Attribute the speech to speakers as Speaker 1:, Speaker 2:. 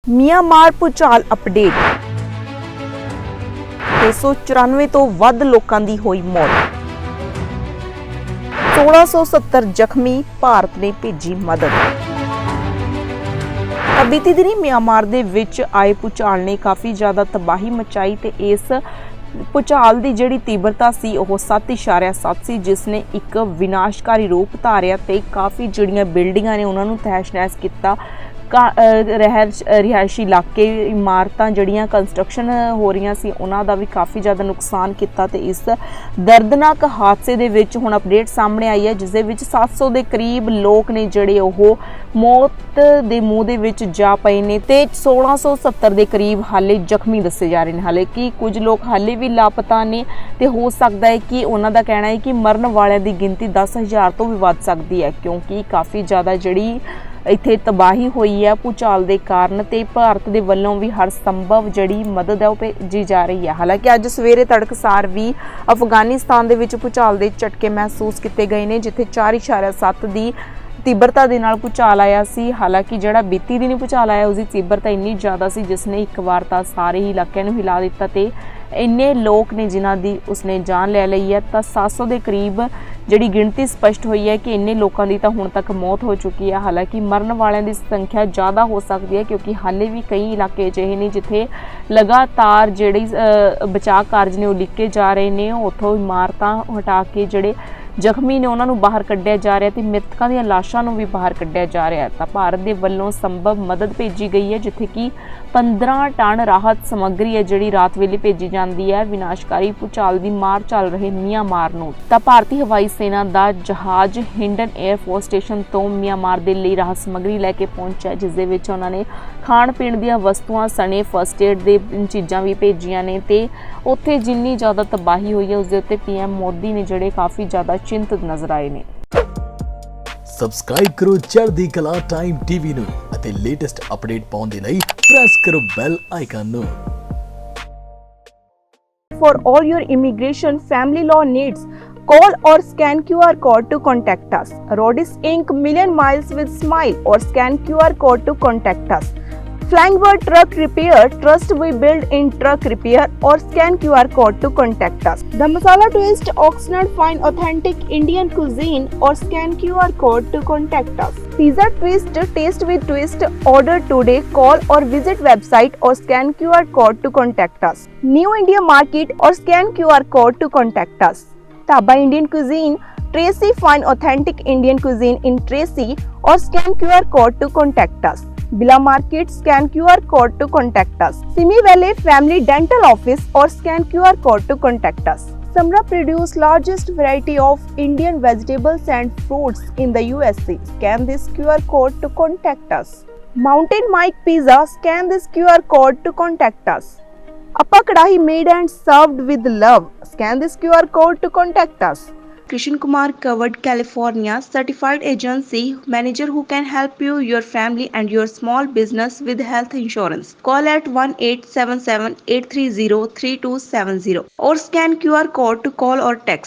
Speaker 1: Myanmar भूचाल update 394 ਤੋਂ ਵੱਧ ਲੋਕਾਂ ਦੀ ਹੋਈ ਮੌਤ 1670 ਜ਼ਖਮੀ ਭਾਰਤ ਨੇ ਭੇਜੀ ਮਦਦ। ਬੀਤੀ ਦਿਨੀ ਮਿਆਂਮਾਰ ਦੇ ਵਿੱਚ ਆਏ ਭੂਚਾਲ ਨੇ ਕਾਫੀ ਜ਼ਿਆਦਾ ਤਬਾਹੀ ਮਚਾਈ ਤੇ ਇਸ ਭੂਚਾਲ ਦੀ ਜਿਹੜੀ ਤੀਬਰਤਾ ਸੀ ਉਹ 7.7 ਸੀ, ਜਿਸ ਨੇ ਇੱਕ ਵਿਨਾਸ਼ਕਾਰੀ ਰੂਪ ਧਾਰਿਆ ਤੇ ਕਾਫੀ ਜਿਹੜੀਆਂ ਬਿਲਡਿੰਗਾਂ ਨੇ ਉਹਨਾਂ ਨੂੰ ਤਹਿਸ਼-ਨਹਿਸ਼ ਕੀਤਾ। ਰਿਹਾਇਸ਼ੀ ਇਲਾਕੇ ਇਮਾਰਤਾਂ ਜਿਹੜੀਆਂ ਕੰਸਟਰਕਸ਼ਨ ਹੋ ਰਹੀਆਂ ਸੀ ਉਹਨਾਂ ਦਾ ਵੀ ਕਾਫੀ ਜ਼ਿਆਦਾ ਨੁਕਸਾਨ ਕੀਤਾ ਤੇ ਇਸ ਦਰਦਨਾਕ ਹਾਦਸੇ ਦੇ ਵਿੱਚ ਹੁਣ ਅਪਡੇਟ ਸਾਹਮਣੇ ਆਈ ਹੈ, ਜਿਸ ਦੇ ਵਿੱਚ 700 ਦੇ ਕਰੀਬ ਲੋਕ ਨੇ ਜਿਹੜੇ ਉਹ ਮੌਤ ਦੇ ਮੂੰਹ ਦੇ ਵਿੱਚ ਜਾ ਪਏ ਨੇ ਤੇ 1670 ਦੇ ਕਰੀਬ ਹਾਲੇ ਜ਼ਖਮੀ ਦੱਸੇ ਜਾ ਰਹੇ ਨੇ। ਹਾਲੇ ਕਿ ਕੁਝ ਲੋਕ ਹਾਲੇ ਵੀ ਲਾਪਤਾ ਨੇ ਤੇ ਹੋ ਸਕਦਾ ਹੈ ਕਿ ਉਹਨਾਂ ਦਾ ਕਹਿਣਾ ਹੈ ਕਿ ਮਰਨ ਵਾਲਿਆਂ ਦੀ ਗਿਣਤੀ 10,000 ਤੋਂ ਵੀ ਵੱਧ ਸਕਦੀ ਹੈ, ਕਿਉਂਕਿ ਕਾਫੀ ਜ਼ਿਆਦਾ ਜਿਹੜੀ ਇੱਥੇ ਤਬਾਹੀ ਹੋਈ ਹੈ ਭੂਚਾਲ ਦੇ ਕਾਰਨ ਤੇ ਭਾਰਤ ਦੇ ਵੱਲੋਂ ਵੀ ਹਰ ਸੰਭਵ ਜਿਹੜੀ ਮਦਦ ਹੈ ਉਹ ਭੇਜੀ ਜਾ ਰਹੀ ਹੈ। ਹਾਲਾਂਕਿ ਅੱਜ ਸਵੇਰੇ ਤੜਕਸਾਰ ਵੀ ਅਫਗਾਨਿਸਤਾਨ ਦੇ ਵਿੱਚ ਭੂਚਾਲ ਦੇ ਝਟਕੇ ਮਹਿਸੂਸ ਕੀਤੇ ਗਏ ਨੇ, ਜਿੱਥੇ 4.7 ਦੀ ਤੀਬਰਤਾ ਦੇ ਨਾਲ ਭੂਚਾਲ ਆਇਆ ਸੀ। ਹਾਲਾਂਕਿ ਜਿਹੜਾ ਬੀਤੀ ਦਿਨੀ ਭੂਚਾਲ ਆਇਆ ਉਸਦੀ ਤੀਬਰਤਾ ਇੰਨੀ ਜ਼ਿਆਦਾ ਸੀ ਜਿਸ ਨੇ ਇੱਕ ਵਾਰ ਤਾਂ ਸਾਰੇ ਹੀ ਇਲਾਕਿਆਂ ਨੂੰ ਹਿਲਾ ਦਿੱਤਾ ਤੇ ਇੰਨੇ ਲੋਕ ਨੇ ਜਿਨ੍ਹਾਂ ਦੀ ਉਸਨੇ ਜਾਨ ਲੈ ਲਈ ਹੈ। ਤਾਂ 700 ਦੇ ਕਰੀਬ ਜਿਹੜੀ ਗਿਣਤੀ ਸਪਸ਼ਟ ਹੋਈ ਹੈ ਕਿ ਇੰਨੇ ਲੋਕਾਂ ਦੀ ਤਾਂ ਹੁਣ ਤੱਕ ਮੌਤ ਹੋ ਚੁੱਕੀ ਹੈ। ਹਾਲਾਂਕਿ ਮਰਨ ਵਾਲਿਆਂ ਦੀ ਸੰਖਿਆ ਜ਼ਿਆਦਾ ਹੋ ਸਕਦੀ ਹੈ, ਕਿਉਂਕਿ ਹਾਲੇ ਵੀ ਕਈ ਇਲਾਕੇ ਅਜਿਹੇ ਨੇ ਜਿੱਥੇ ਲਗਾਤਾਰ ਜਿਹੜੀ ਬਚਾਅ ਕਾਰਜ ਨੇ ਉਹ ਲਿਖੇ ਜਾ ਰਹੇ ਨੇ। ਉੱਥੋਂ ਇਮਾਰਤਾਂ ਹਟਾ ਕੇ ਜਿਹੜੇ ਜ਼ਖਮੀ ਨੇ ਉਹਨਾਂ ਨੂੰ ਬਾਹਰ ਕੱਢਿਆ ਜਾ ਰਿਹਾ ਤੇ ਮ੍ਰਿਤਕਾਂ ਦੀਆਂ ਲਾਸ਼ਾਂ ਨੂੰ ਵੀ ਬਾਹਰ ਕੱਢਿਆ ਜਾ ਰਿਹਾ। ਤਾਂ ਭਾਰਤ ਦੇ ਵੱਲੋਂ ਸੰਭਵ ਮਦਦ ਭੇਜੀ ਗਈ ਹੈ, ਜਿੱਥੇ ਕਿ 15 ਟਨ ਰਾਹਤ ਸਮੱਗਰੀ ਹੈ ਜਿਹੜੀ ਰਾਤ ਵੇਲੇ ਭੇਜੀ ਜਾਂਦੀ ਹੈ ਵਿਨਾਸ਼ਕਾਰੀ ਭੂਚਾਲ ਦੀ ਮਾਰ ਚੱਲ ਰਹੇ ਮਿਆਂਮਾਰ ਨੂੰ। ਤਾਂ ਭਾਰਤੀ ਹਵਾਈ ਸੈਨਾ ਦਾ ਜਹਾਜ਼ ਹਿੰਡਨ 에ਅਰ ਫੋਰਸ ਸਟੇਸ਼ਨ ਤੋਂ ਮਿਆਂਮਾਰ ਦੇ ਲਈ ਰਾਹਤ ਸਮੱਗਰੀ ਲੈ ਕੇ ਪਹੁੰਚਿਆ, ਜਿਸ ਦੇ ਵਿੱਚ ਉਹਨਾਂ ਨੇ ਖਾਣ ਪੀਣ ਦੀਆਂ ਵਸਤੂਆਂ ਸਣੇ ਫਸਟ ਏਡ ਦੇ ਚੀਜ਼ਾਂ ਵੀ ਭੇਜੀਆਂ ਨੇ ਤੇ ਉੱਥੇ ਜਿੰਨੀ ਜ਼ਿਆਦਾ ਤਬਾਹੀ ਹੋਈ ਹੈ ਉਸ ਦੇ ਉੱਤੇ PM ਮੋਦੀ ਨੇ ਜਿਹੜੇ ਕਾਫੀ ਜ਼ਿਆਦਾ ਚਿੰਤਤ ਨਜ਼ਰ ਆਏ ਨੇ।
Speaker 2: ਸਬਸਕ੍ਰਾਈਬ ਕਰੋ ਚੜ੍ਹਦੀਕਲਾ ਟਾਈਮ TV ਨੂੰ ਅਤੇ ਲੇਟੈਸਟ ਅਪਡੇਟ ਪਾਉਣ ਦੇ ਲਈ ਪ੍ਰੈਸ ਕਰੋ ਬੈਲ ਆਈਕਨ ਨੂੰ।
Speaker 1: For all your immigration family law needs, call or scan QR code to contact us. Rodis Inc. Million Miles with Smile or scan QR code to contact us. Flying Bird Truck Repair, trust we build in truck repair or scan QR code to contact us. The Masala Twist, Oxnard Fine Authentic Indian Cuisine or scan QR code to contact us. Pizza Twist, Taste with Twist, order today, call or visit website or scan QR code to contact us. New India Market or scan QR code to contact us. Taba Indian Cuisine, Tracy Fine Authentic Indian Cuisine in Tracy or scan QR code to contact us. Bila Market, scan QR code to contact us. Simi Valley Family Dental Office or scan QR code to contact us. Samra produce largest variety of Indian vegetables and fruits in the USA. Scan this QR code to contact us. Mountain Mike Pizza, scan this QR code to contact us. Appa Kadahi made and served with love. Scan this QR code to contact us. Krishan Kumar Covered California Certified Agency Manager who can help you, your family and your small business with health insurance. Call at 1-877-830-3270 or scan QR code to call or text.